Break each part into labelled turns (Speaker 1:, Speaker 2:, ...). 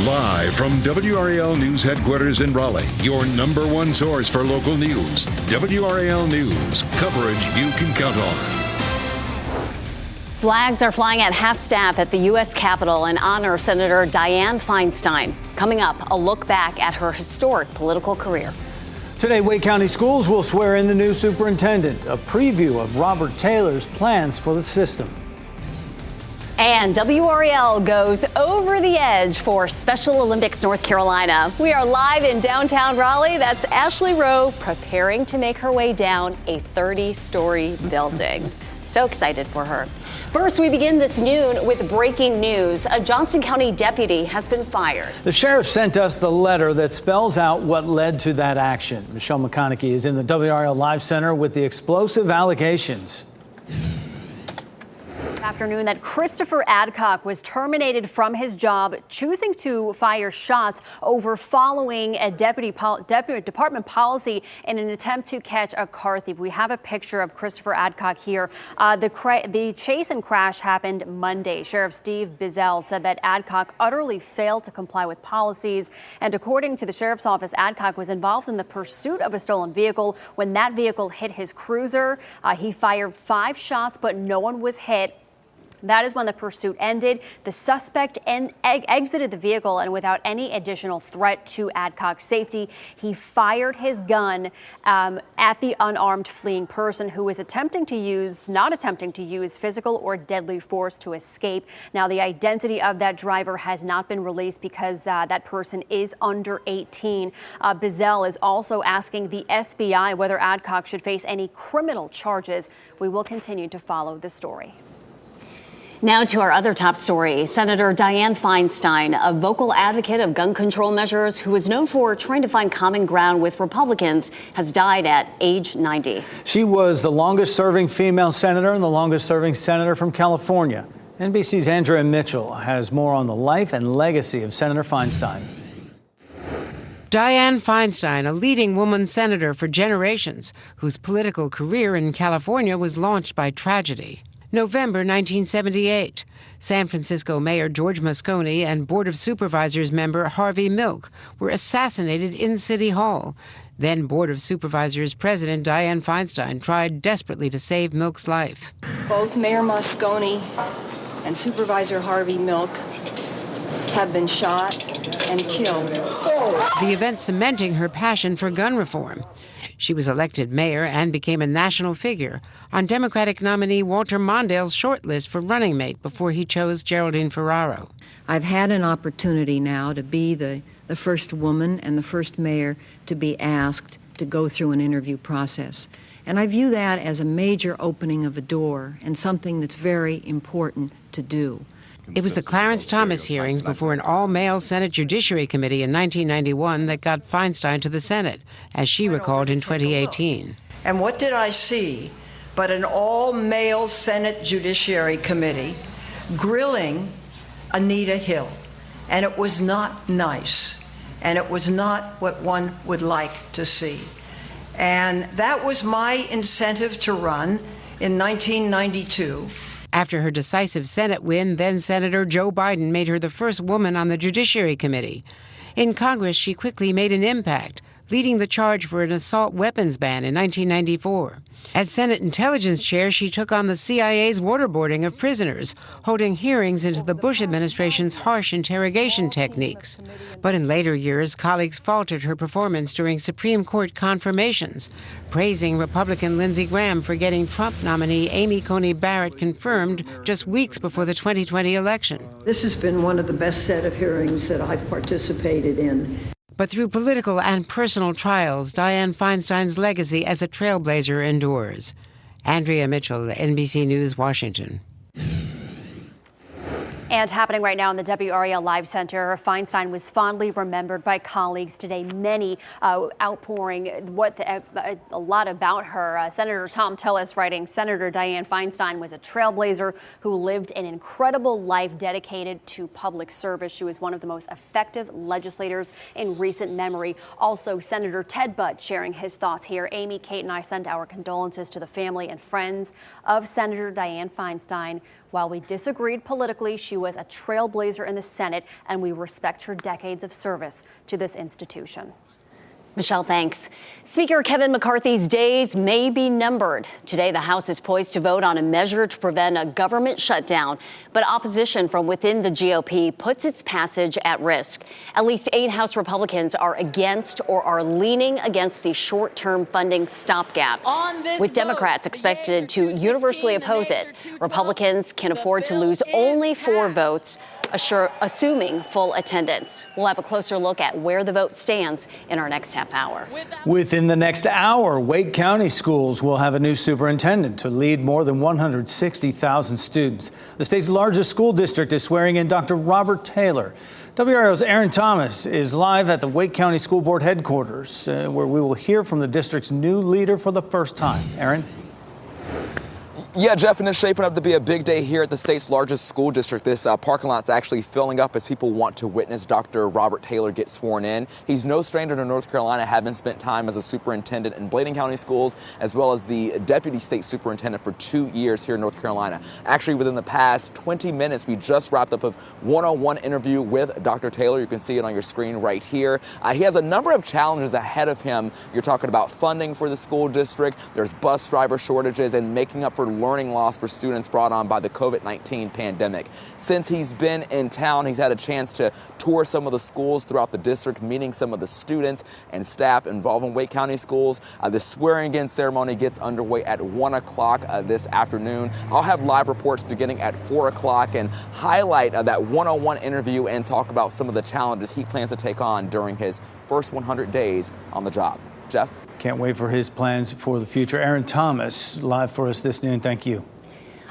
Speaker 1: Live from WRAL News Headquarters in Raleigh, your #1 source for local news. WRAL News, coverage you can count on.
Speaker 2: Flags are flying at half-staff at the U.S. Capitol in honor of Senator Dianne Feinstein. Coming up, a look back at her historic political career.
Speaker 3: Today, Wake County Schools will swear in the new superintendent, a preview of Robert Taylor's plans for the system.
Speaker 2: And WRAL goes over the edge for Special Olympics North Carolina. We are live in downtown Raleigh. That's Ashley Rowe preparing to make her way down a 30-story building. So excited for her. First, we begin this noon with breaking news. A Johnston County deputy has been fired.
Speaker 3: The sheriff sent us the letter that spells out what led to that action. Michelle McConaughey is in the WRAL Live Center with the explosive allegations.
Speaker 4: Afternoon that Christopher Adcock was terminated from his job, choosing to fire shots over following a deputy department policy in an attempt to catch a car thief. We have a picture of Christopher Adcock here. The chase and crash happened Monday. Sheriff Steve Bizzell said that Adcock utterly failed to comply with policies. And according to the sheriff's office, Adcock was involved in the pursuit of a stolen vehicle. When that vehicle hit his cruiser, he fired 5 shots, but no one was hit. That is when the pursuit ended. The suspect exited the vehicle, and without any additional threat to Adcock's safety, he fired his gun at the unarmed fleeing person who was not attempting to use physical or deadly force to escape. Now, the identity of that driver has not been released because that person is under 18. Bizzell is also asking the SBI whether Adcock should face any criminal charges. We will continue to follow the story.
Speaker 2: Now to our other top story. Senator Dianne Feinstein, a vocal advocate of gun control measures who is known for trying to find common ground with Republicans, has died at age 90.
Speaker 3: She was the longest serving female senator and the longest serving senator from California. NBC's Andrea Mitchell has more on the life and legacy of Senator Feinstein.
Speaker 5: Dianne Feinstein, a leading woman senator for generations, whose political career in California was launched by tragedy. November 1978, San Francisco Mayor George Moscone and Board of Supervisors member Harvey Milk were assassinated in City Hall. Then Board of Supervisors President Dianne Feinstein tried desperately to save Milk's life.
Speaker 6: Both Mayor Moscone and Supervisor Harvey Milk have been shot and killed.
Speaker 5: The event cementing her passion for gun reform. She was elected mayor and became a national figure on Democratic nominee Walter Mondale's shortlist for running mate before he chose Geraldine Ferraro.
Speaker 6: I've had an opportunity now to be the first woman and the first mayor to be asked to go through an interview process. And I view that as a major opening of a door and something that's very important to do.
Speaker 5: It was the Clarence Thomas hearings before an all-male Senate Judiciary Committee in 1991 that got Feinstein to the Senate, as she recalled in 2018.
Speaker 7: And what did I see but an all-male Senate Judiciary Committee grilling Anita Hill? And it was not nice, and it was not what one would like to see. And that was my incentive to run in 1992.
Speaker 5: After her decisive Senate win, then-Senator Joe Biden made her the first woman on the Judiciary Committee. In Congress, she quickly made an impact, leading the charge for an assault weapons ban in 1994. As Senate Intelligence Chair, she took on the CIA's waterboarding of prisoners, holding hearings into the Bush administration's harsh interrogation techniques. But in later years, colleagues faltered her performance during Supreme Court confirmations, praising Republican Lindsey Graham for getting Trump nominee Amy Coney Barrett confirmed just weeks before the 2020 election.
Speaker 7: This has been one of the best set of hearings that I've participated in.
Speaker 5: But through political and personal trials, Dianne Feinstein's legacy as a trailblazer endures. Andrea Mitchell, NBC News, Washington.
Speaker 4: And happening right now in the WRAL Live Center, Feinstein was fondly remembered by colleagues today, many outpouring a lot about her. Senator Tom Tillis writing, Senator Dianne Feinstein was a trailblazer who lived an incredible life dedicated to public service. She was one of the most effective legislators in recent memory. Also, Senator Ted Budd sharing his thoughts here. Amy, Kate, and I send our condolences to the family and friends of Senator Dianne Feinstein. While we disagreed politically, she was a trailblazer in the Senate, and we respect her decades of service to this institution.
Speaker 2: Michelle, thanks. Speaker Kevin McCarthy's days may be numbered. Today, the House is poised to vote on a measure to prevent a government shutdown, but opposition from within the GOP puts its passage at risk. At least 8 House Republicans are against or are leaning against the short-term funding stopgap, with Democrats expected to universally oppose it. Republicans can afford to lose only 4 votes, assuming full attendance. We'll have a closer look at where the vote stands in our next half hour.
Speaker 3: Within the next hour, Wake County schools will have a new superintendent to lead more than 160,000 students. The state's largest school district is swearing in Dr. Robert Taylor. WRAL's Aaron Thomas is live at the Wake County School Board headquarters, where we will hear from the district's new leader for the first time. Aaron?
Speaker 8: Yeah, Jeff, and it's shaping up to be a big day here at the state's largest school district. This parking lot's actually filling up as people want to witness Dr. Robert Taylor get sworn in. He's no stranger to North Carolina, having spent time as a superintendent in Bladen County Schools, as well as the deputy state superintendent for 2 years here in North Carolina. Actually, within the past 20 minutes, we just wrapped up a one-on-one interview with Dr. Taylor. You can see it on your screen right here. He has a number of challenges ahead of him. You're talking about funding for the school district. There's bus driver shortages and making up for learning loss for students brought on by the COVID-19 pandemic. Since he's been in town, he's had a chance to tour some of the schools throughout the district, meeting some of the students and staff involved in Wake County schools. The swearing-in ceremony gets underway at 1 o'clock this afternoon. I'll have live reports beginning at 4 o'clock and highlight that one-on-one interview and talk about some of the challenges he plans to take on during his first 100 days on the job. Jeff?
Speaker 3: Can't wait for his plans for the future. Aaron Thomas, live for us this noon. Thank you.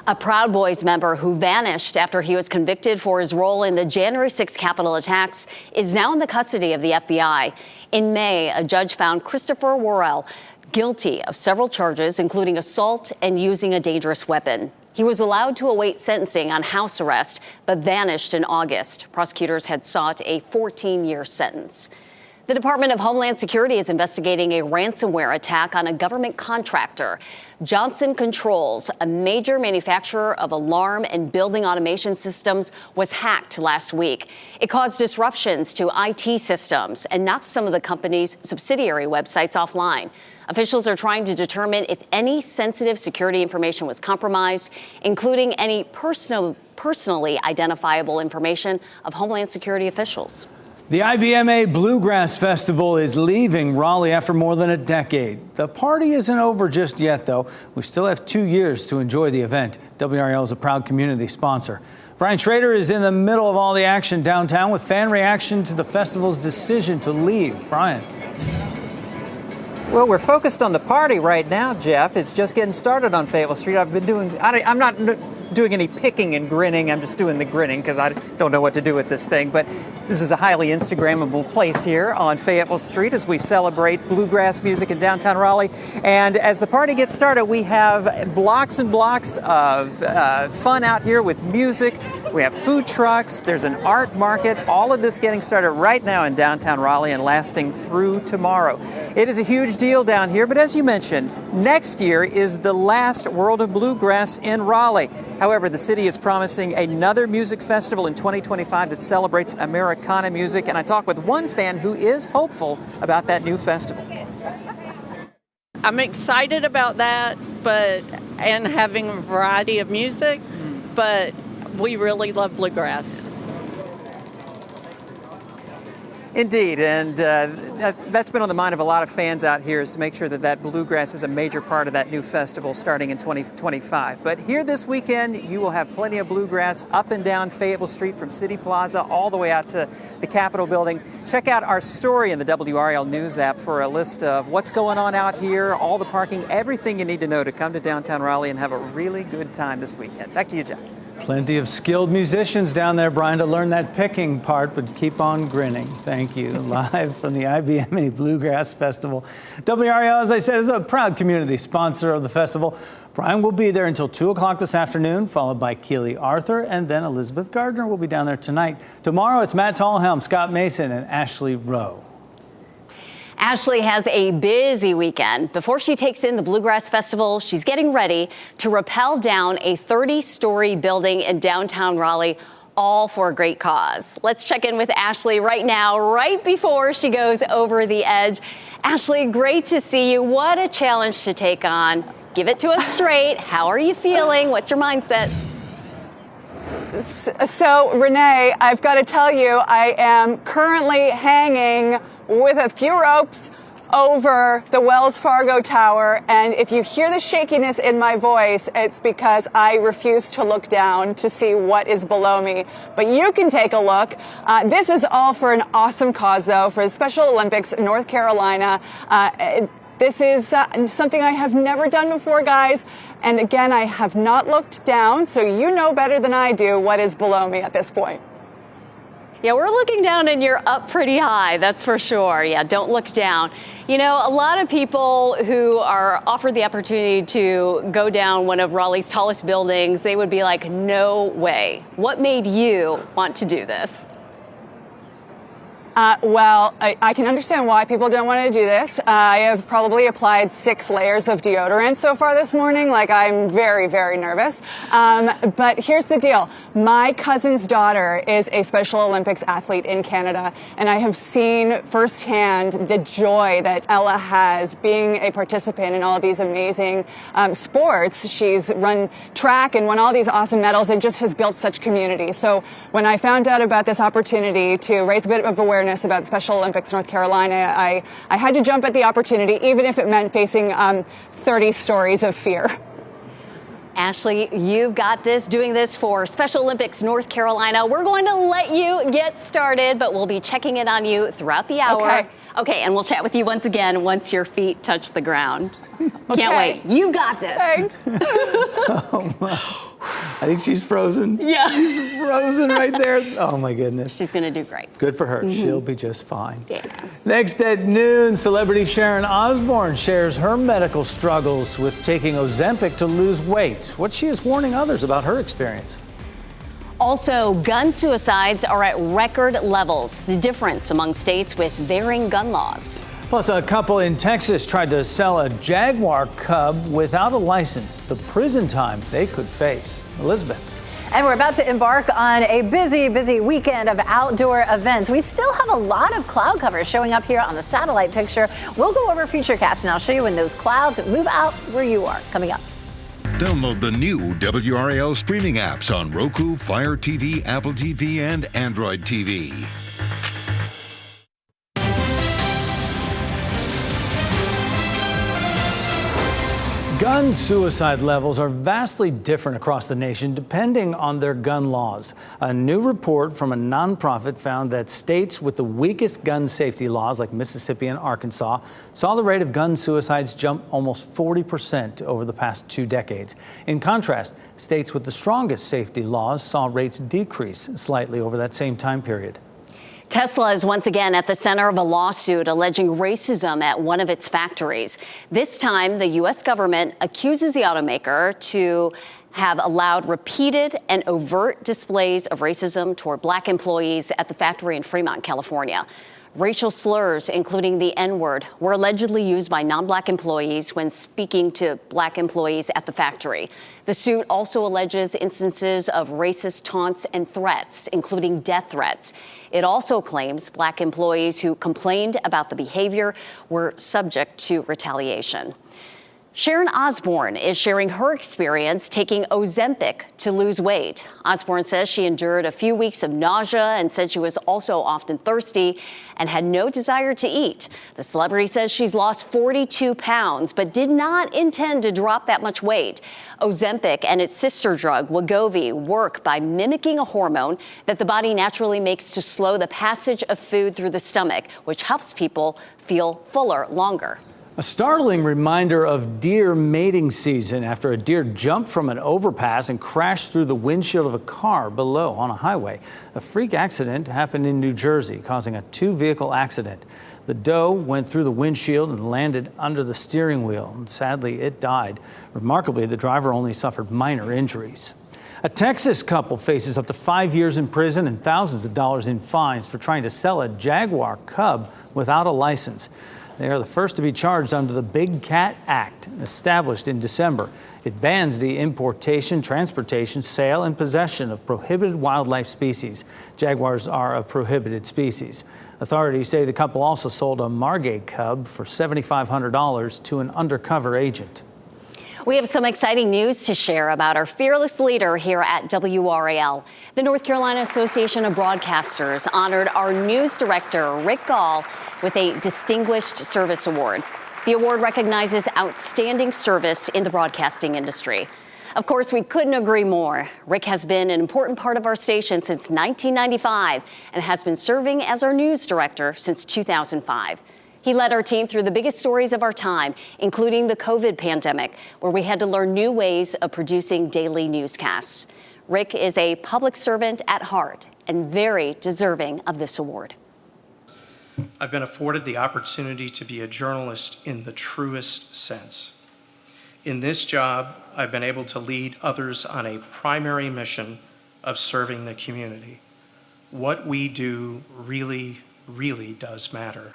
Speaker 2: A Proud Boys member who vanished after he was convicted for his role in the January 6th Capitol attacks is now in the custody of the FBI. In May, a judge found Christopher WRAL guilty of several charges, including assault and using a dangerous weapon. He was allowed to await sentencing on house arrest, but vanished in August. Prosecutors had sought a 14-year sentence. The Department of Homeland Security is investigating a ransomware attack on a government contractor. Johnson Controls, a major manufacturer of alarm and building automation systems, was hacked last week. It caused disruptions to IT systems and knocked some of the company's subsidiary websites offline. Officials are trying to determine if any sensitive security information was compromised, including any personally identifiable information of Homeland Security officials.
Speaker 3: The IBMA Bluegrass Festival is leaving Raleigh after more than a decade. The party isn't over just yet, though. We still have 2 years to enjoy the event. WRAL is a proud community sponsor. Brian Schrader is in the middle of all the action downtown with fan reaction to the festival's decision to leave. Brian.
Speaker 9: Well, we're focused on the party right now, Jeff. It's just getting started on Fayetteville Street. I'm not doing any picking and grinning. I'm just doing the grinning because I don't know what to do with this thing. But this is a highly Instagrammable place here on Fayetteville Street as we celebrate bluegrass music in downtown Raleigh. And as the party gets started, we have blocks and blocks of fun out here with music. We have food trucks. There's an art market. All of this getting started right now in downtown Raleigh and lasting through tomorrow. It is a huge deal down here, but as you mentioned, next year is the last World of Bluegrass in Raleigh. However, the city is promising another music festival in 2025 that celebrates Americana music, and I talked with one fan who is hopeful about that new festival.
Speaker 10: I'm excited about that, and having a variety of music, but we really love bluegrass.
Speaker 9: Indeed, and that's been on the mind of a lot of fans out here, is to make sure that bluegrass is a major part of that new festival starting in 2025. But here this weekend, you will have plenty of bluegrass up and down Fayetteville Street from City Plaza all the way out to the Capitol building. Check out our story in the WRAL News app for a list of what's going on out here, all the parking, everything you need to know to come to downtown Raleigh and have a really good time this weekend. Back to you, Jeff.
Speaker 3: Plenty of skilled musicians down there, Brian, to learn that picking part, but keep on grinning. Thank you. Live from the IBMA Bluegrass Festival. WRAL, as I said, is a proud community sponsor of the festival. Brian will be there until 2 o'clock this afternoon, followed by Keely Arthur, and then Elizabeth Gardner will be down there tonight. Tomorrow, it's Matt Tallhelm, Scott Mason, and Ashley Rowe.
Speaker 2: Ashley has a busy weekend. Before she takes in the Bluegrass Festival, she's getting ready to rappel down a 30-story building in downtown Raleigh, all for a great cause. Let's check in with Ashley right now, right before she goes over the edge. Ashley, great to see you. What a challenge to take on. Give it to us straight. How are you feeling? What's your mindset?
Speaker 11: So, Renee, I've got to tell you, I am currently hanging with a few ropes over the Wells Fargo Tower, and if you hear the shakiness in my voice, it's because I refuse to look down to see what is below me. But you can take a look. This is all for an awesome cause, though, for the Special Olympics North Carolina. This is something I have never done before, guys. And again, I have not looked down, so you know better than I do what is below me at this point.
Speaker 2: Yeah, we're looking down and you're up pretty high, that's for sure. Yeah, don't look down. You know, a lot of people who are offered the opportunity to go down one of Raleigh's tallest buildings, they would be like, no way. What made you want to do this?
Speaker 11: Well, I can understand why people don't want to do this. I have probably applied 6 layers of deodorant so far this morning. Like, I'm very, very nervous. But here's the deal. My cousin's daughter is a Special Olympics athlete in Canada, and I have seen firsthand the joy that Ella has being a participant in all of these amazing sports. She's run track and won all these awesome medals and just has built such community. So when I found out about this opportunity to raise a bit of awareness about Special Olympics North Carolina, I had to jump at the opportunity, even if it meant facing 30 stories of fear.
Speaker 2: Ashley, you've got this, doing this for Special Olympics North Carolina. We're going to let you get started, but we'll be checking in on you throughout the hour. Okay, and we'll chat with you once again once your feet touch the ground. Can't wait. You got this.
Speaker 11: Thanks.
Speaker 3: I think she's frozen.
Speaker 2: Yeah.
Speaker 3: She's frozen right there. Oh, my goodness.
Speaker 2: She's going to do great.
Speaker 3: Good for her. She'll be just fine.
Speaker 2: Yeah.
Speaker 3: Next at noon, celebrity Sharon Osbourne shares her medical struggles with taking Ozempic to lose weight. What she is warning others about her experience.
Speaker 2: Also, gun suicides are at record levels. The difference among states with varying gun laws.
Speaker 3: Plus, a couple in Texas tried to sell a Jaguar cub without a license. The prison time they could face. Elizabeth.
Speaker 12: And we're about to embark on a busy, busy weekend of outdoor events. We still have a lot of cloud cover showing up here on the satellite picture. We'll go over Futurecast and I'll show you when those clouds move out where you are. Coming up.
Speaker 1: Download the new WRAL streaming apps on Roku, Fire TV, Apple TV, and Android TV.
Speaker 3: Gun suicide levels are vastly different across the nation depending on their gun laws. A new report from a nonprofit found that states with the weakest gun safety laws, like Mississippi and Arkansas, saw the rate of gun suicides jump almost 40% over the past 2 decades. In contrast, states with the strongest safety laws saw rates decrease slightly over that same time period.
Speaker 2: Tesla is once again at the center of a lawsuit alleging racism at one of its factories. This time, the U.S. government accuses the automaker to have allowed repeated and overt displays of racism toward black employees at the factory in Fremont, California. Racial slurs, including the N-word, were allegedly used by non-black employees when speaking to black employees at the factory. The suit also alleges instances of racist taunts and threats, including death threats. It also claims black employees who complained about the behavior were subject to retaliation. Sharon Osbourne is sharing her experience taking Ozempic to lose weight. Osbourne says she endured a few weeks of nausea and said she was also often thirsty and had no desire to eat. The celebrity says she's lost 42 pounds, but did not intend to drop that much weight. Ozempic and its sister drug, Wegovy, work by mimicking a hormone that the body naturally makes to slow the passage of food through the stomach, which helps people feel fuller longer.
Speaker 3: A startling reminder of deer mating season after a deer jumped from an overpass and crashed through the windshield of a car below on a highway. A freak accident happened in New Jersey, causing a 2-vehicle accident. The doe went through the windshield and landed under the steering wheel, and sadly, it died. Remarkably, the driver only suffered minor injuries. A Texas couple faces up to 5 years in prison and thousands of dollars in fines for trying to sell a Jaguar cub without a license. They are the first to be charged under the Big Cat Act, established in December. It bans the importation, transportation, sale, and possession of prohibited wildlife species. Jaguars are a prohibited species. Authorities say the couple also sold a margay cub for $7,500 to an undercover agent.
Speaker 2: We have some exciting news to share about our fearless leader here at WRAL. The North Carolina Association of Broadcasters honored our news director, Rick Gall, with a Distinguished Service Award. The award recognizes outstanding service in the broadcasting industry. Of course, we couldn't agree more. Rick has been an important part of our station since 1995 and has been serving as our news director since 2005. He led our team through the biggest stories of our time, including the COVID pandemic, where we had to learn new ways of producing daily newscasts. Rick is a public servant at heart and very deserving of this award.
Speaker 13: I've been afforded the opportunity to be a journalist in the truest sense. In this job, I've been able to lead others on a primary mission of serving the community. What we do really, really does matter.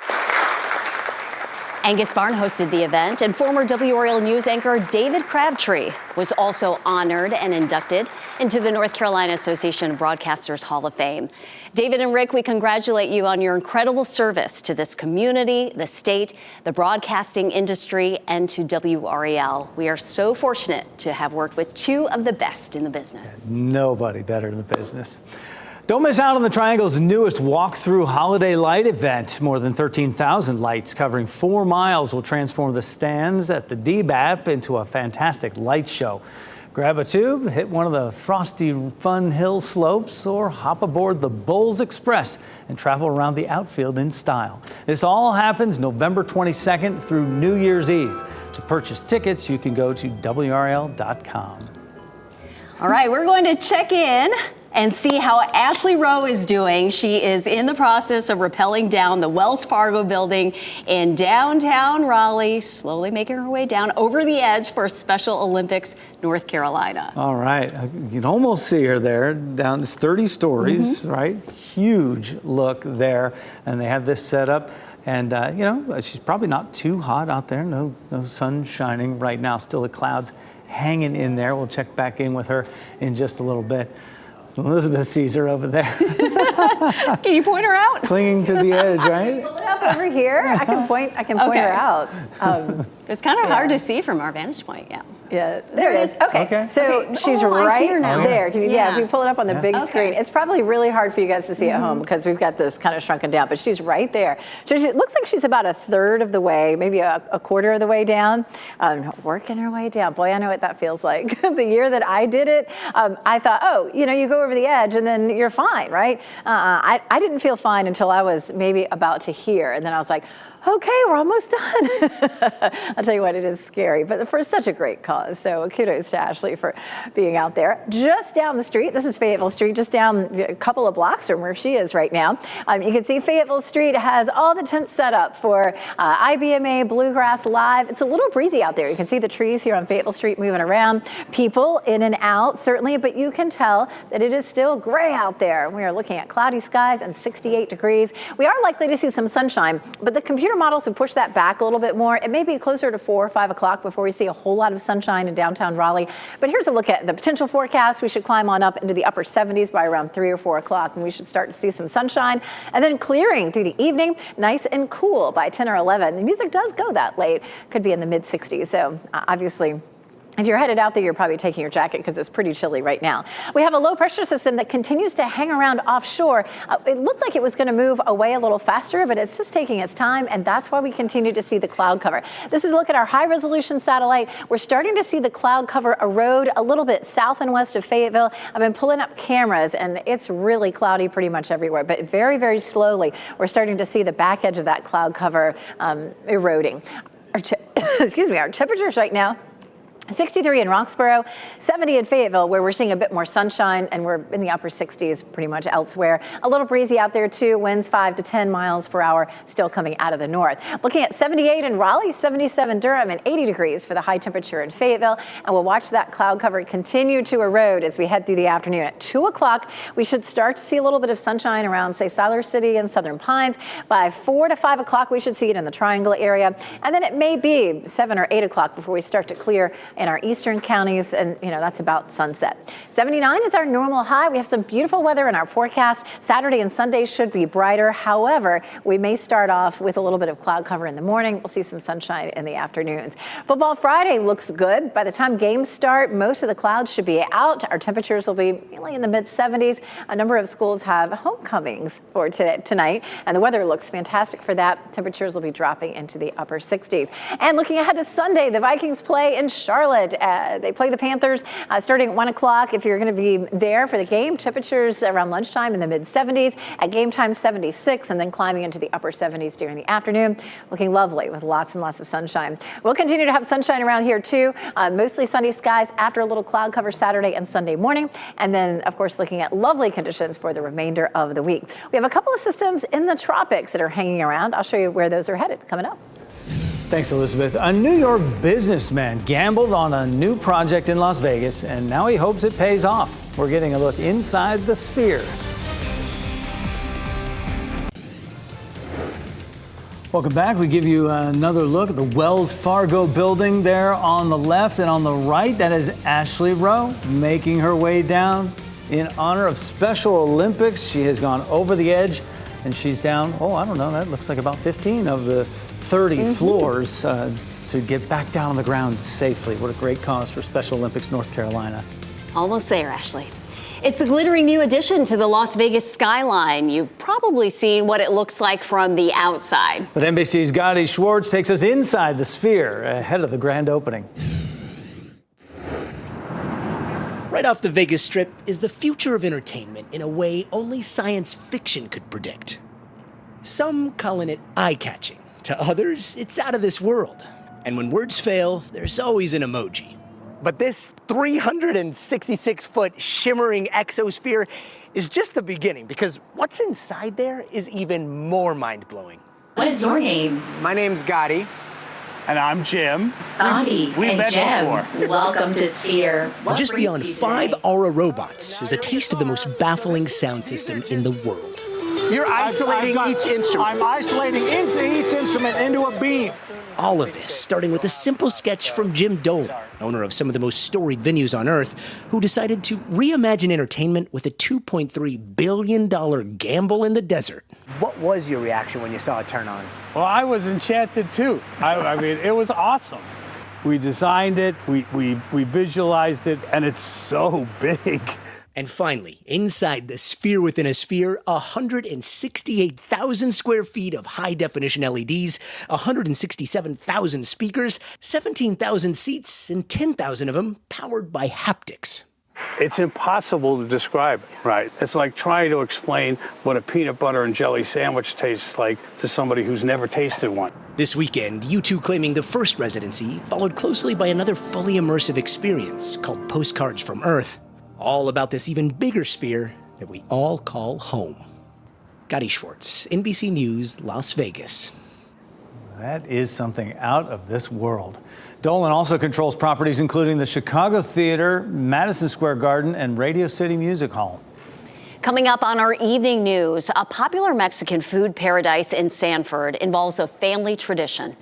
Speaker 2: Angus Barn hosted the event, and former WRAL News anchor David Crabtree was also honored and inducted into the North Carolina Association of Broadcasters Hall of Fame. David and Rick, we congratulate you on your incredible service to this community, the state, the broadcasting industry, and to WRAL. We are so fortunate to have worked with two of the best in the business.
Speaker 3: Nobody better in the business. Don't miss out on the Triangle's newest walk-through holiday light event. More than 13,000 lights covering 4 miles will transform the stands at the DBAP into a fantastic light show. Grab a tube, hit one of the frosty fun hill slopes, or hop aboard the Bulls Express and travel around the outfield in style. This all happens November 22nd through New Year's Eve. To purchase tickets, you can go to WRAL.com.
Speaker 2: All right, we're going to check in and see how Ashley Rowe is doing. She is in the process of rappelling down the Wells Fargo building in downtown Raleigh, slowly making her way down over the edge for Special Olympics, North Carolina.
Speaker 3: All right, you can almost see her there, down, it's 30 stories, right? Huge look there, and they have this set up. And, you know, she's probably not too hot out there, no sun shining right now, still the clouds hanging in there. We'll check back in with her in just a little bit. Elizabeth sees her over there.
Speaker 2: Can you point her out?
Speaker 3: Clinging to the edge, right?
Speaker 12: Pull it up over here. I can point her out.
Speaker 2: It's kind of hard to see from our vantage point, yeah.
Speaker 12: Yeah, there it is. Okay. So she's right
Speaker 2: I see her now.
Speaker 12: there. If you pull it up on the big screen, it's probably really hard for you guys to see at home because we've got this kind of shrunken down, but she's right there. So it looks like she's about a third of the way, maybe a quarter of the way down, working her way down. Boy, I know what that feels like. The year that I did it, I thought, you go over the edge and then you're fine, right? I didn't feel fine until I was maybe about to here, and then I was like, okay, we're almost done. I'll tell you what, it is scary, but for such a great cause. So kudos to Ashley for being out there. Just down the street, this is Fayetteville Street, just down a couple of blocks from where she is right now. You can see Fayetteville Street has all the tents set up for IBMA Bluegrass Live. It's a little breezy out there. You can see the trees here on Fayetteville Street moving around. People in and out, certainly, but you can tell that it is still gray out there. We are looking at cloudy skies and 68 degrees. We are likely to see some sunshine, but the computer models have pushed that back a little bit more. It may be closer to 4 or 5 o'clock before we see a whole lot of sunshine in downtown Raleigh. But here's a look at the potential forecast. We should climb on up into the upper 70s by around 3 or 4 o'clock, and we should start to see some sunshine. And then clearing through the evening, nice and cool by 10 or 11. The music does go that late. Could be in the mid 60s. So obviously, if you're headed out there, you're probably taking your jacket because it's pretty chilly right now. We have a low pressure system that continues to hang around offshore. It looked like it was going to move away a little faster, but it's just taking its time, and that's why we continue to see the cloud cover. This is a look at our high resolution satellite. We're starting to see the cloud cover erode a little bit south and west of Fayetteville. I've been pulling up cameras, and it's really cloudy pretty much everywhere, but very, very slowly, we're starting to see the back edge of that cloud cover eroding. Our temperatures right now, 63 in Roxborough, 70 in Fayetteville, where we're seeing a bit more sunshine, and we're in the upper 60s pretty much elsewhere. A little breezy out there, too. Winds 5 to 10 miles per hour, still coming out of the north. Looking at 78 in Raleigh, 77 Durham, and 80 degrees for the high temperature in Fayetteville. And we'll watch that cloud cover continue to erode as we head through the afternoon. At 2 o'clock, we should start to see a little bit of sunshine around, say, Siler City and Southern Pines. By 4 to 5 o'clock, we should see it in the Triangle area. And then it may be 7 or 8 o'clock before we start to clear in our eastern counties, and that's about sunset. 79 is our normal high. We have some beautiful weather in our forecast. Saturday and Sunday should be brighter. However, we may start off with a little bit of cloud cover in the morning. We'll see some sunshine in the afternoons. Football Friday looks good. By the time games start, most of the clouds should be out. Our temperatures will be really in the mid-70s. A number of schools have homecomings for tonight, and the weather looks fantastic for that. Temperatures will be dropping into the upper 60s. And looking ahead to Sunday, the Vikings play in Charlotte. They play the Panthers starting at 1 o'clock. If you're going to be there for the game, temperatures around lunchtime in the mid-70s. At game time, 76, and then climbing into the upper 70s during the afternoon. Looking lovely with lots and lots of sunshine. We'll continue to have sunshine around here, too. Mostly sunny skies after a little cloud cover Saturday and Sunday morning. And then, of course, looking at lovely conditions for the remainder of the week. We have a couple of systems in the tropics that are hanging around. I'll show you where those are headed coming up.
Speaker 3: Thanks, Elizabeth. A New York businessman gambled on a new project in Las Vegas, and now he hopes it pays off. We're getting a look inside the Sphere. Welcome back. We give you another look at the Wells Fargo building there on the left, and on the right, that is Ashley Rowe making her way down in honor of Special Olympics. She has gone over the edge, and she's down, I don't know, that looks like about 15 of the 30 floors to get back down on the ground safely. What a great cause for Special Olympics North Carolina.
Speaker 2: Almost there, Ashley. It's the glittering new addition to the Las Vegas skyline. You've probably seen what it looks like from the outside.
Speaker 3: But NBC's Gotti Schwartz takes us inside the Sphere ahead of the grand opening.
Speaker 14: Right off the Vegas Strip is the future of entertainment in a way only science fiction could predict. Some calling it eye-catching. To others, it's out of this world. And when words fail, there's always an emoji. But this 366-foot shimmering exosphere is just the beginning, because what's inside there is even more mind-blowing.
Speaker 15: What is your name?
Speaker 16: My name's Gotti. And I'm Jim.
Speaker 15: Gotti
Speaker 16: We've met
Speaker 15: Jim. Welcome to Sphere.
Speaker 14: Just beyond 5 Aura robots is a taste of the most baffling sound system in the world.
Speaker 16: You're isolating each instrument. I'm isolating each instrument into a beam.
Speaker 14: All of this starting with a simple sketch from Jim Dolan, owner of some of the most storied venues on Earth, who decided to reimagine entertainment with a $2.3 billion gamble in the desert.
Speaker 16: What was your reaction when you saw it turn on?
Speaker 17: Well, I was enchanted too. I mean, it was awesome. We designed it, we visualized it, and it's so big.
Speaker 14: And finally, inside the Sphere within a Sphere, 168,000 square feet of high-definition LEDs, 167,000 speakers, 17,000 seats, and 10,000 of them powered by haptics.
Speaker 17: It's impossible to describe, right? It's like trying to explain what a peanut butter and jelly sandwich tastes like to somebody who's never tasted one.
Speaker 14: This weekend, U2 claiming the first residency, followed closely by another fully immersive experience called Postcards from Earth. All about this even bigger sphere that we all call home. Gotti Schwartz, NBC News, Las Vegas.
Speaker 3: That is something out of this world. Dolan also controls properties including the Chicago Theater, Madison Square Garden, and Radio City Music Hall.
Speaker 2: Coming up on our evening news, a popular Mexican food paradise in Sanford involves a family tradition.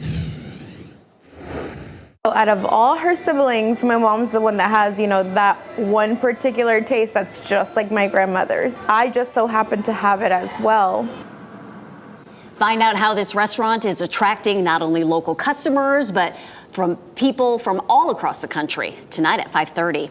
Speaker 18: Out of all her siblings, my mom's the one that has, that one particular taste that's just like my grandmother's. I just so happen to have it as well.
Speaker 2: Find out how this restaurant is attracting not only local customers, but from people from all across the country tonight at 5:30.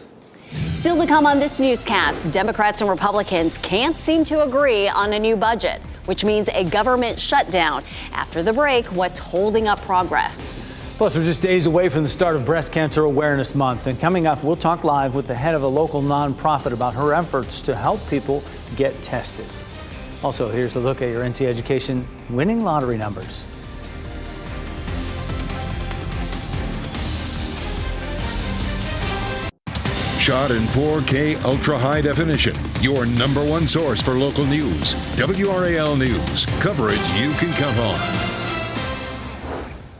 Speaker 2: Still to come on this newscast, Democrats and Republicans can't seem to agree on a new budget, which means a government shutdown. After the break, what's holding up progress?
Speaker 3: Plus, we're just days away from the start of Breast Cancer Awareness Month. And coming up, we'll talk live with the head of a local nonprofit about her efforts to help people get tested. Also, here's a look at your NC Education winning lottery numbers.
Speaker 1: shot in 4K ultra high definition. Your number one source for local news. WRAL News. Coverage you can count on.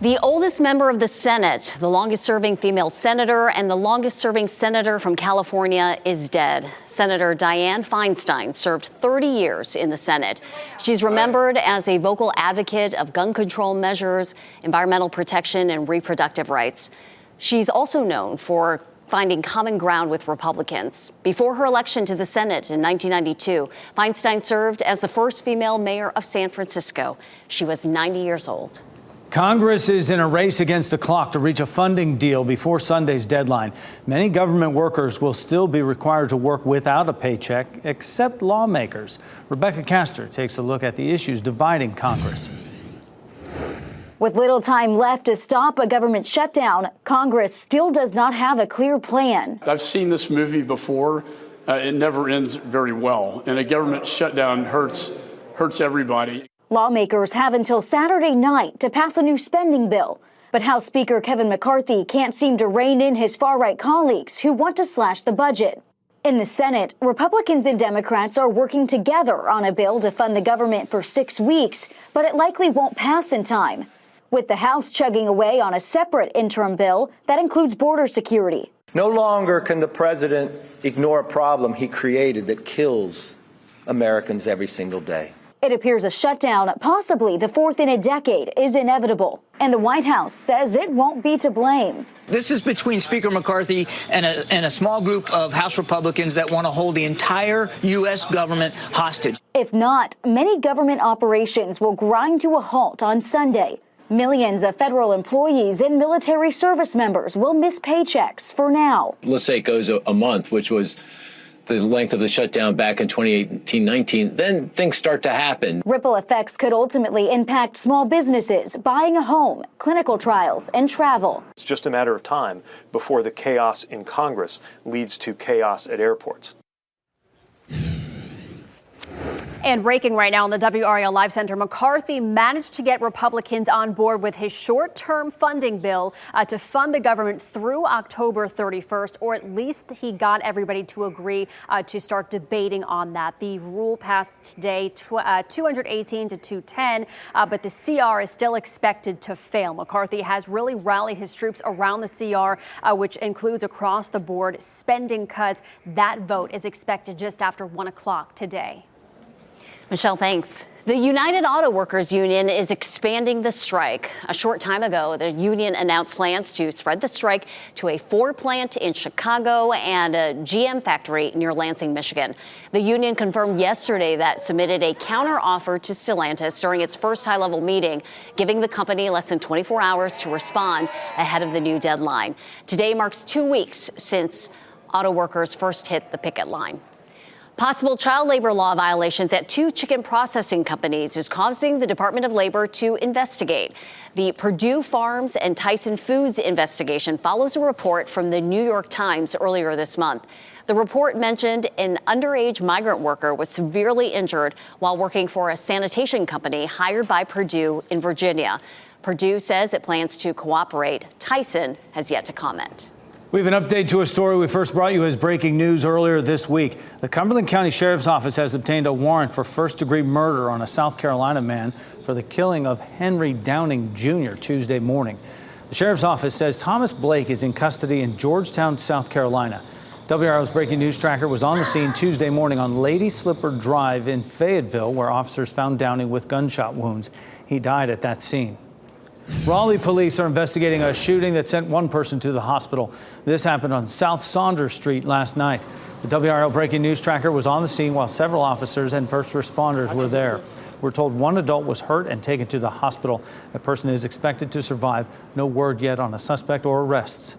Speaker 2: The oldest member of the Senate, the longest serving female senator, and the longest serving senator from California is dead. Senator Dianne Feinstein served 30 years in the Senate. She's remembered as a vocal advocate of gun control measures, environmental protection, and reproductive rights. She's also known for finding common ground with Republicans. Before her election to the Senate in 1992, Feinstein served as the first female mayor of San Francisco. She was 90 years old.
Speaker 3: Congress is in a race against the clock to reach a funding deal before Sunday's deadline. Many government workers will still be required to work without a paycheck, except lawmakers. Rebecca Castor takes a look at the issues dividing Congress.
Speaker 19: With little time left to stop a government shutdown, Congress still does not have a clear plan.
Speaker 20: I've seen this movie before. It never ends very well, and a government shutdown hurts everybody.
Speaker 19: Lawmakers have until Saturday night to pass a new spending bill. But House Speaker Kevin McCarthy can't seem to rein in his far-right colleagues who want to slash the budget. In the Senate, Republicans and Democrats are working together on a bill to fund the government for 6 weeks, but it likely won't pass in time. With the House chugging away on a separate interim bill that includes border security.
Speaker 21: No longer can the president ignore a problem he created that kills Americans every single day.
Speaker 19: It appears a shutdown, possibly the fourth in a decade, is inevitable. And the White House says it won't be to blame.
Speaker 22: This is between Speaker McCarthy and a small group of House Republicans that want to hold the entire U.S. government hostage.
Speaker 19: If not, many government operations will grind to a halt on Sunday. Millions of federal employees and military service members will miss paychecks for now.
Speaker 23: Let's say it goes a month, which was the length of the shutdown back in 2018-19, then things start to happen.
Speaker 19: Ripple effects could ultimately impact small businesses, buying a home, clinical trials, and travel.
Speaker 24: It's just a matter of time before the chaos in Congress leads to chaos at airports.
Speaker 4: And breaking right now on the WRAL Live Center, McCarthy managed to get Republicans on board with his short-term funding bill to fund the government through October 31st, or at least he got everybody to agree to start debating on that. The rule passed today, 218 to 210, but the CR is still expected to fail. McCarthy has really rallied his troops around the CR, which includes across-the-board spending cuts. That vote is expected just after 1 o'clock today.
Speaker 2: Michelle, thanks. The United Auto Workers Union is expanding the strike. A short time ago, the union announced plans to spread the strike to a Ford plant in Chicago and a GM factory near Lansing, Michigan. The union confirmed yesterday that submitted a counteroffer to Stellantis during its first high-level meeting, giving the company less than 24 hours to respond ahead of the new deadline. Today marks 2 weeks since auto workers first hit the picket line. Possible child labor law violations at 2 chicken processing companies is causing the Department of Labor to investigate. The Purdue Farms and Tyson Foods investigation follows a report from the New York Times earlier this month. The report mentioned an underage migrant worker was severely injured while working for a sanitation company hired by Purdue in Virginia. Purdue says it plans to cooperate. Tyson has yet to comment.
Speaker 3: We have an update to a story we first brought you as breaking news earlier this week. The Cumberland County Sheriff's Office has obtained a warrant for first-degree murder on a South Carolina man for the killing of Henry Downing Jr. Tuesday morning. The Sheriff's Office says Thomas Blake is in custody in Georgetown, South Carolina. WRAL's Breaking News Tracker was on the scene Tuesday morning on Lady Slipper Drive in Fayetteville, where officers found Downing with gunshot wounds. He died at that scene. Raleigh police are investigating a shooting that sent one person to the hospital. This happened on South Saunders Street last night. The WRAL Breaking News Tracker was on the scene while several officers and first responders were there. We're told one adult was hurt and taken to the hospital. A person is expected to survive. No word yet on a suspect or arrests.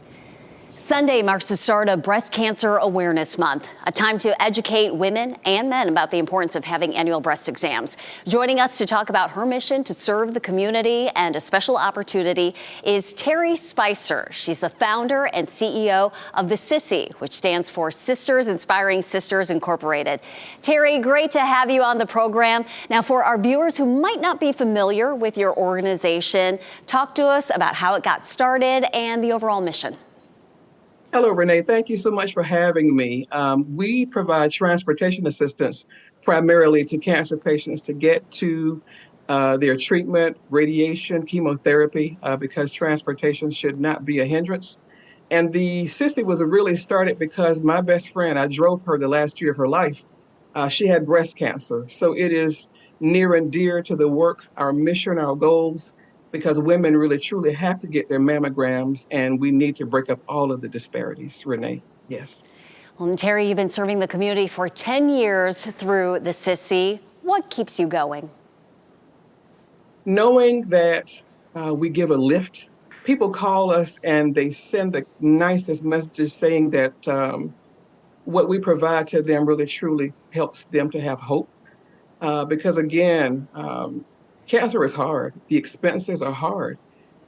Speaker 2: Sunday marks the start of Breast Cancer Awareness Month, a time to educate women and men about the importance of having annual breast exams. Joining us to talk about her mission to serve the community and a special opportunity is Terry Spicer. She's the founder and CEO of the SISI, which stands for Sisters Inspiring Sisters Incorporated. Terry, great to have you on the program. Now, for our viewers who might not be familiar with your organization, talk to us about how it got started and the overall mission.
Speaker 5: Hello, Renee. Thank you so much for having me. We provide transportation assistance primarily to cancer patients to get to their treatment, radiation, chemotherapy, because transportation should not be a hindrance. And the Sissy was really started because my best friend, I drove her the last year of her life. She had breast cancer. So it is near and dear to the work, our mission, our goals, because women really truly have to get their mammograms, and we need to break up all of the disparities, Renee. Yes.
Speaker 2: Well, and Terry, you've been serving the community for 10 years through the Sissy. What keeps you going?
Speaker 5: Knowing that we give a lift. People call us and they send the nicest messages saying that what we provide to them really truly helps them to have hope. Because again, cancer is hard. The expenses are hard.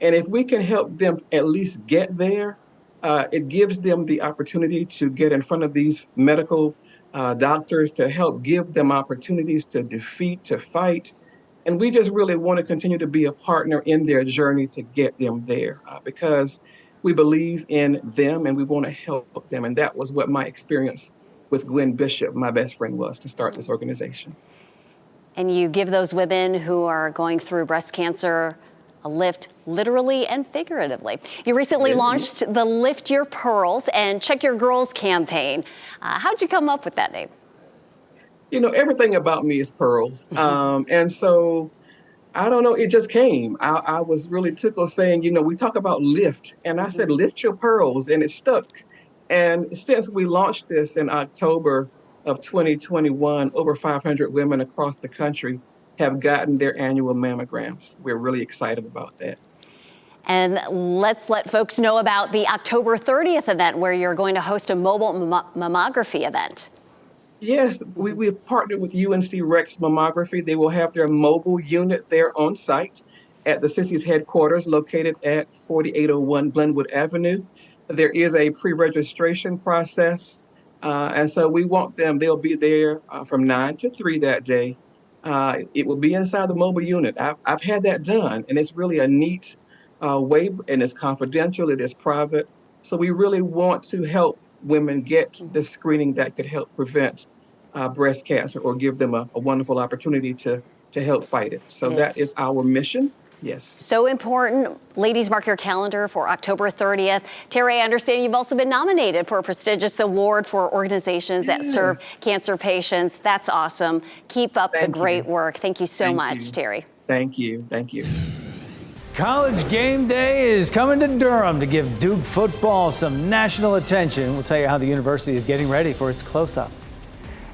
Speaker 5: And if we can help them at least get there, it gives them the opportunity to get in front of these medical doctors to help give them opportunities to defeat, to fight. And we just really want to continue to be a partner in their journey to get them there because we believe in them and we want to help them. And that was what my experience with Gwen Bishop, my best friend, was to start this organization.
Speaker 2: And you give those women who are going through breast cancer a lift, literally and figuratively. You recently launched the Lift Your Pearls and Check Your Girls campaign. How'd you come up with that name?
Speaker 5: You know, everything about me is pearls. And so, I don't know, it just came. I was really tickled saying, you know, we talk about lift. And I said, lift your pearls. And it stuck. And since we launched this in October of 2021, over 500 women across the country have gotten their annual mammograms. We're really excited about that.
Speaker 2: And let's let folks know about the October 30th event where you're going to host a mobile mammography event.
Speaker 5: Yes, we've partnered with UNC Rex Mammography. They will have their mobile unit there on site at the Sissy's headquarters located at 4801 Glenwood Avenue. There is a pre-registration process. And so we want them, they'll be there from 9 to 3 that day. It will be inside the mobile unit. I've had that done, and it's really a neat way, and it's confidential, it is private. So we really want to help women get the screening that could help prevent breast cancer or give them a wonderful opportunity to help fight it. So that is our mission. Yes.
Speaker 2: So important. Ladies, mark your calendar for October 30th. Terry, I understand you've also been nominated for a prestigious award for organizations that serve cancer patients. That's awesome. Keep up the great work. Thank you so much, Terry.
Speaker 5: Thank you. Thank you.
Speaker 3: College game day is coming to Durham to give Duke football some national attention. We'll tell you how the university is getting ready for its close-up.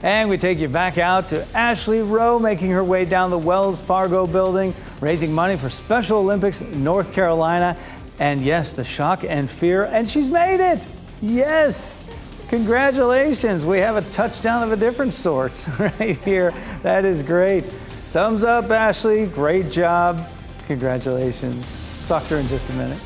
Speaker 3: And we take you back out to Ashley Rowe making her way down the Wells Fargo building, raising money for Special Olympics North Carolina. And yes, the shock and fear, and she's made it. Yes. Congratulations. We have a touchdown of a different sort right here. That is great. Thumbs up, Ashley. Great job. Congratulations. Talk to her in just a minute.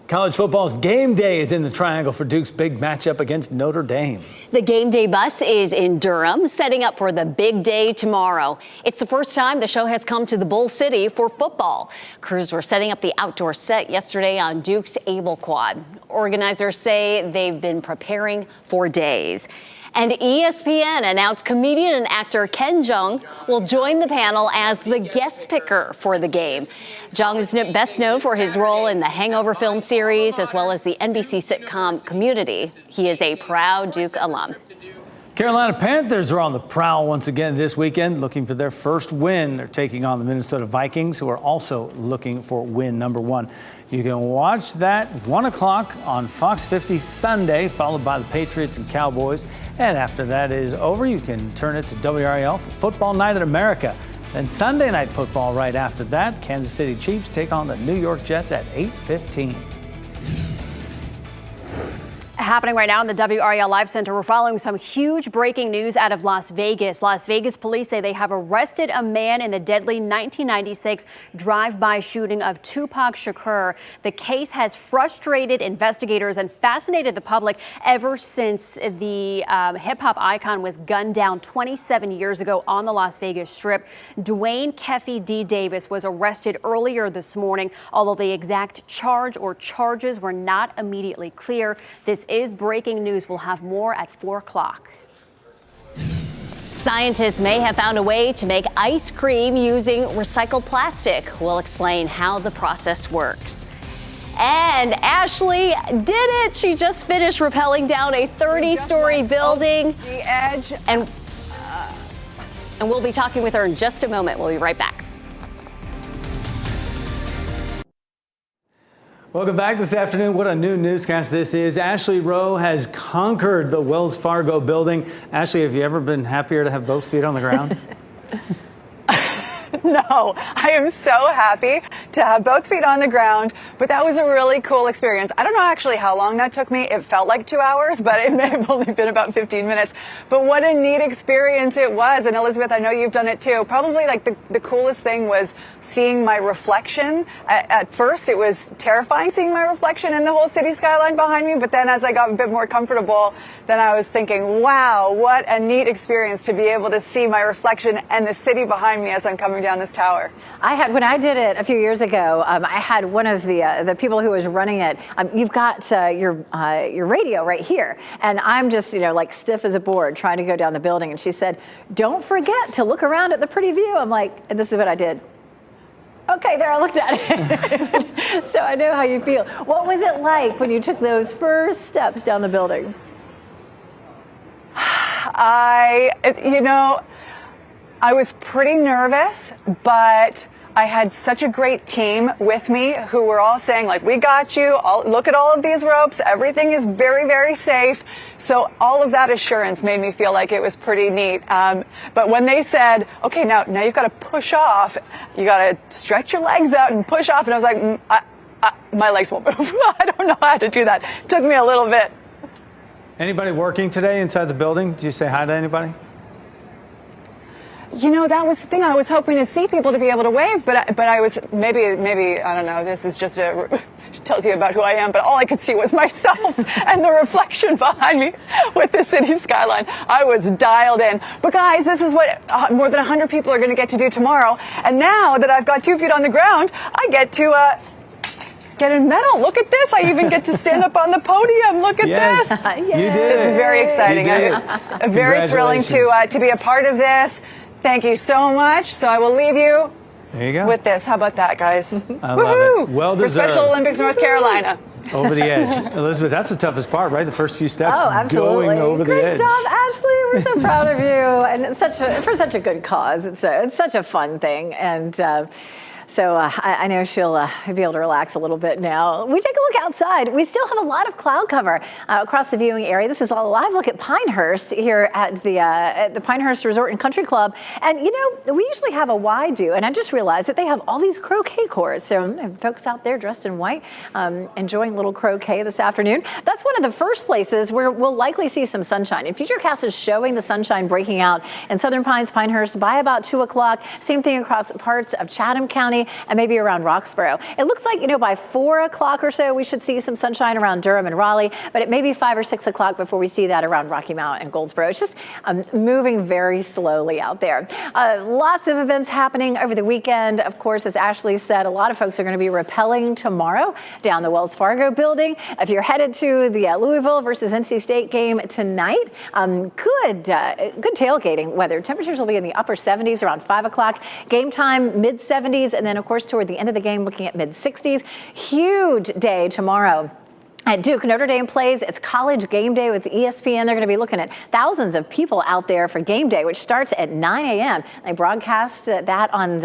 Speaker 3: College football's game day is in the Triangle for Duke's big matchup against Notre Dame.
Speaker 2: The game day bus is in Durham, setting up for the big day tomorrow. It's the first time the show has come to the Bull City for football. Crews were setting up the outdoor set yesterday on Duke's Able Quad. Organizers say they've been preparing for days. And ESPN announced comedian and actor Ken Jeong will join the panel as the guest picker for the game. Jeong is best known for his role in the Hangover film series, as well as the NBC sitcom Community. He is a proud Duke alum.
Speaker 3: Carolina Panthers are on the prowl once again this weekend, looking for their first win. They're taking on the Minnesota Vikings, who are also looking for win number 1. You can watch that 1 o'clock on Fox 50 Sunday, followed by the Patriots and Cowboys. And after that is over, you can turn it to WRAL for Football Night in America. Then Sunday Night Football right after that. Kansas City Chiefs take on the New York Jets at 8:15.
Speaker 4: happening right now in the WRAL Live Center. We're following some huge breaking news out of Las Vegas. Las Vegas police say they have arrested a man in the deadly 1996 drive-by shooting of Tupac Shakur. The case has frustrated investigators and fascinated the public ever since the hip-hop icon was gunned down 27 years ago on the Las Vegas Strip. Dwayne Keffy D. Davis was arrested earlier this morning, although the exact charge or charges were not immediately clear. This is breaking news. We'll have more at 4 o'clock.
Speaker 2: Scientists may have found a way to make ice cream using recycled plastic. We'll explain how the process works. And Ashley did it. She just finished rappelling down a 30-story building.
Speaker 11: The edge.
Speaker 2: And we'll be talking with her in just a moment. We'll be right back.
Speaker 3: Welcome back this afternoon. What a new newscast this is. Ashley Rowe has conquered the Wells Fargo building. Ashley, have you ever been happier to have both feet on the ground?
Speaker 11: No, I am so happy to have both feet on the ground, but that was a really cool experience. I don't know actually how long that took me. It felt like 2 hours, but it may have only been about 15 minutes. But what a neat experience it was. And Elizabeth, I know you've done it too. Probably like the coolest thing was seeing my reflection. At first, it was terrifying seeing my reflection in the whole city skyline behind me. But then as I got a bit more comfortable, then I was thinking, wow, what a neat experience to be able to see my reflection and the city behind me as I'm coming down this tower.
Speaker 12: When I did it a few years ago, I had one of the people who was running it. You've got your radio right here, and I'm just like stiff as a board trying to go down the building. And she said, "Don't forget to look around at the pretty view." I'm like, and this is what I did. Okay, there, I looked at it. So I know how you feel. What was it like when you took those first steps down the building?
Speaker 11: I was pretty nervous, but I had such a great team with me who were all saying, like, we got you. Look at all of these ropes. Everything is very, very safe. So all of that assurance made me feel like it was pretty neat. But when they said, okay, now you've got to push off, you got to stretch your legs out and push off. And I was like, my legs won't move. I don't know how to do that. It took me a little bit.
Speaker 3: Anybody working today inside the building? Did you say hi to anybody?
Speaker 11: That was the thing. I was hoping to see people to be able to wave, but I was maybe I don't know. This is just tells you about who I am. But all I could see was myself and the reflection behind me with the city skyline. I was dialed in. But guys, this is what more than 100 people are going to get to do tomorrow. And now that I've got 2 feet on the ground, I get to get a medal. Look at this. I even get to stand up on the podium. Look at this.
Speaker 3: You did.
Speaker 11: This is very exciting. Very thrilling to be a part of this. Thank you so much. So I will leave you with this. How about that, guys?
Speaker 3: I love it. Well deserved.
Speaker 11: For Special Olympics North Carolina.
Speaker 3: Over the edge. Elizabeth, that's the toughest part, right? The first few steps.
Speaker 12: Oh, absolutely.
Speaker 3: Going over the edge.
Speaker 12: Great job, Ashley. We're so proud of you. And it's for such a good cause. It's such a fun thing. And so I know she'll be able to relax a little bit now. We take a look outside. We still have a lot of cloud cover across the viewing area. This is a live look at Pinehurst here at the Pinehurst Resort and Country Club. And, we usually have a wide view. And I just realized that they have all these croquet courts. So folks out there dressed in white enjoying a little croquet this afternoon. That's one of the first places where we'll likely see some sunshine. And Futurecast is showing the sunshine breaking out in Southern Pines, Pinehurst by about 2 o'clock. Same thing across parts of Chatham County and maybe around Roxborough. It looks like, by 4 o'clock or so, we should see some sunshine around Durham and Raleigh, but it may be 5 or 6 o'clock before we see that around Rocky Mount and Goldsboro. It's just moving very slowly out there. Lots of events happening over the weekend. Of course, as Ashley said, a lot of folks are going to be rappelling tomorrow down the Wells Fargo building. If you're headed to the Louisville versus NC State game tonight, good tailgating weather. Temperatures will be in the upper 70s around 5 o'clock. Game time, mid 70s, and then, of course, toward the end of the game, looking at mid 60s. Huge day tomorrow. At Duke, Notre Dame plays. It's college game day with ESPN. They're going to be looking at thousands of people out there for game day, which starts at 9 a.m. They broadcast that on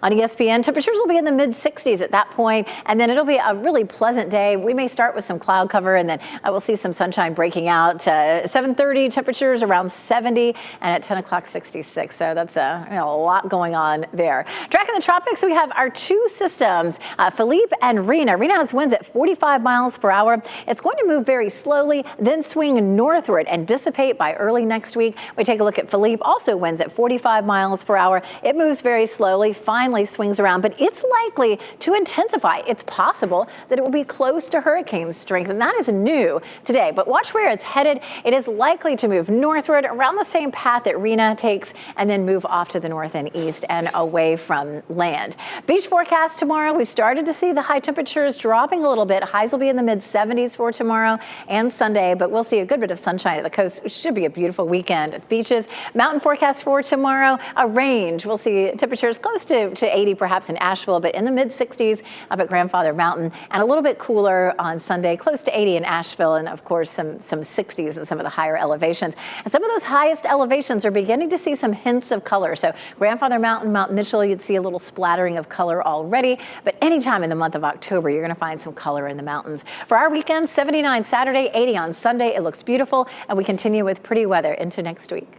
Speaker 12: ESPN. Temperatures will be in the mid 60s at that point, and then it'll be a really pleasant day. We may start with some cloud cover, and then we'll see some sunshine breaking out. 7:30 temperatures around 70, and at 10 o'clock 66. So that's a lot going on there. Track in the tropics, we have our 2 systems, Philippe and Rena. Rena has winds at 45 miles per hour. hour. It's going to move very slowly, then swing northward and dissipate by early next week. We take a look at Philippe, also winds at 45 miles per hour. It moves very slowly, finally swings around, but it's likely to intensify. It's possible that it will be close to hurricane strength, and that is new today. But watch where it's headed. It is likely to move northward around the same path that Rena takes and then move off to the north and east and away from land. Beach forecast tomorrow. We started to see the high temperatures dropping a little bit. Highs will be in the mid 70s for tomorrow and Sunday, but we'll see a good bit of sunshine at the coast. It should be a beautiful weekend at the beaches. Mountain forecast for tomorrow, a range. We'll see temperatures close to 80 perhaps in Asheville, but in the mid 60s up at Grandfather Mountain, and a little bit cooler on Sunday, close to 80 in Asheville, and of course some 60s in some of the higher elevations. And some of those highest elevations are beginning to see some hints of color. So Grandfather Mountain, Mount Mitchell, you'd see a little splattering of color already, but anytime in the month of October, you're going to find some color in the mountains. For our weekend, 79 Saturday, 80 on Sunday. It looks beautiful, and we continue with pretty weather into next week.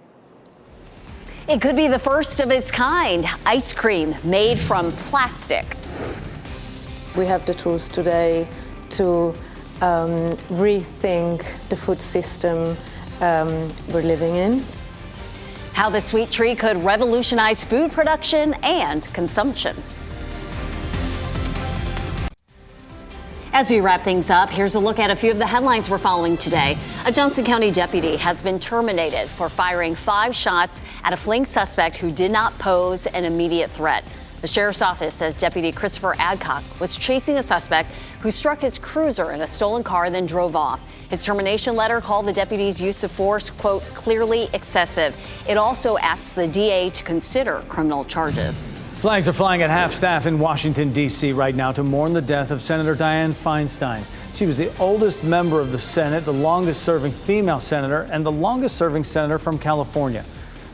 Speaker 2: It could be the first of its kind, ice cream made from plastic.
Speaker 6: We have the tools today to rethink the food system we're living in.
Speaker 2: How the sweet tree could revolutionize food production and consumption. As we wrap things up, here's a look at a few of the headlines we're following today. A Johnson County deputy has been terminated for firing 5 shots at a fleeing suspect who did not pose an immediate threat. The sheriff's office says Deputy Christopher Adcock was chasing a suspect who struck his cruiser in a stolen car and then drove off. His termination letter called the deputy's use of force, quote, clearly excessive. It also asks the DA to consider criminal charges.
Speaker 3: Flags are flying at half-staff in Washington, D.C. right now to mourn the death of Senator Dianne Feinstein. She was the oldest member of the Senate, the longest-serving female senator, and the longest-serving senator from California.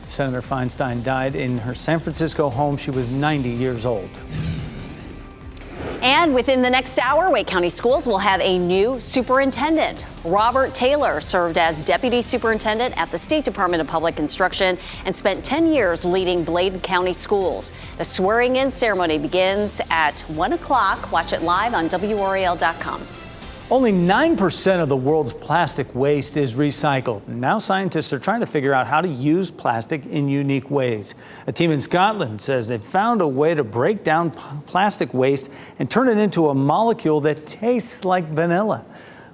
Speaker 3: Senator Feinstein died in her San Francisco home. She was 90 years old.
Speaker 2: And within the next hour, Wake County Schools will have a new superintendent. Robert Taylor served as deputy superintendent at the State Department of Public Instruction and spent 10 years leading Bladen County schools. The swearing-in ceremony begins at 1 o'clock. Watch it live on WRAL.com.
Speaker 3: Only 9% of the world's plastic waste is recycled. Now scientists are trying to figure out how to use plastic in unique ways. A team in Scotland says they've found a way to break down plastic waste and turn it into a molecule that tastes like vanilla.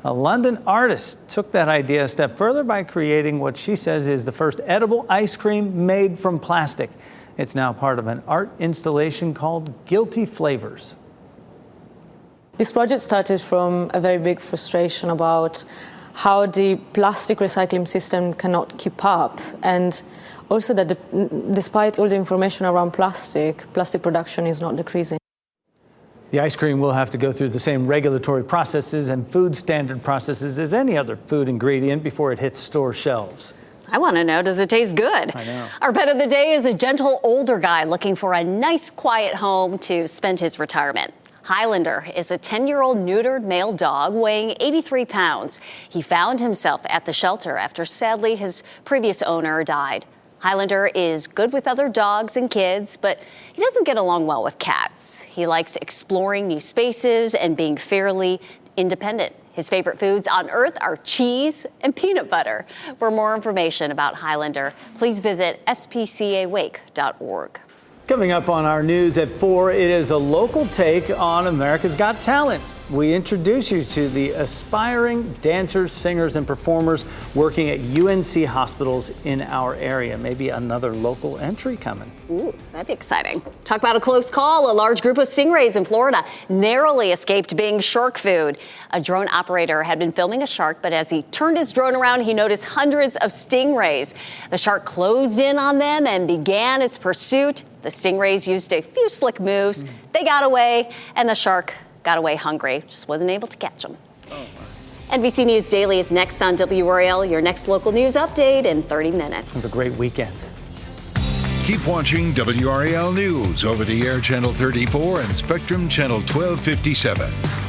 Speaker 3: A London artist took that idea a step further by creating what she says is the first edible ice cream made from plastic. It's now part of an art installation called Guilty Flavors.
Speaker 6: This project started from a very big frustration about how the plastic recycling system cannot keep up, and also that despite all the information around plastic production is not decreasing.
Speaker 3: The ice cream will have to go through the same regulatory processes and food standard processes as any other food ingredient before it hits store shelves.
Speaker 2: I want to know, does it taste good?
Speaker 3: I know.
Speaker 2: Our pet of the day is a gentle older guy looking for a nice, quiet home to spend his retirement. Highlander is a 10-year-old neutered male dog weighing 83 pounds. He found himself at the shelter after, sadly, his previous owner died. Highlander is good with other dogs and kids, but he doesn't get along well with cats. He likes exploring new spaces and being fairly independent. His favorite foods on earth are cheese and peanut butter. For more information about Highlander, please visit spcawake.org.
Speaker 3: Coming up on our news at 4, it is a local take on America's Got Talent. We introduce you to the aspiring dancers, singers, and performers working at UNC hospitals in our area. Maybe another local entry coming.
Speaker 2: Ooh, that'd be exciting. Talk about a close call. A large group of stingrays in Florida narrowly escaped being shark food. A drone operator had been filming a shark, but as he turned his drone around, he noticed hundreds of stingrays. The shark closed in on them and began its pursuit. The stingrays used a few slick moves. They got away, and the shark got away hungry. Just wasn't able to catch them. NBC News Daily is next on WRAL, your next local news update in 30 minutes.
Speaker 3: Have a great weekend.
Speaker 1: Keep watching WRAL News over the air Channel 34 and Spectrum Channel 1257.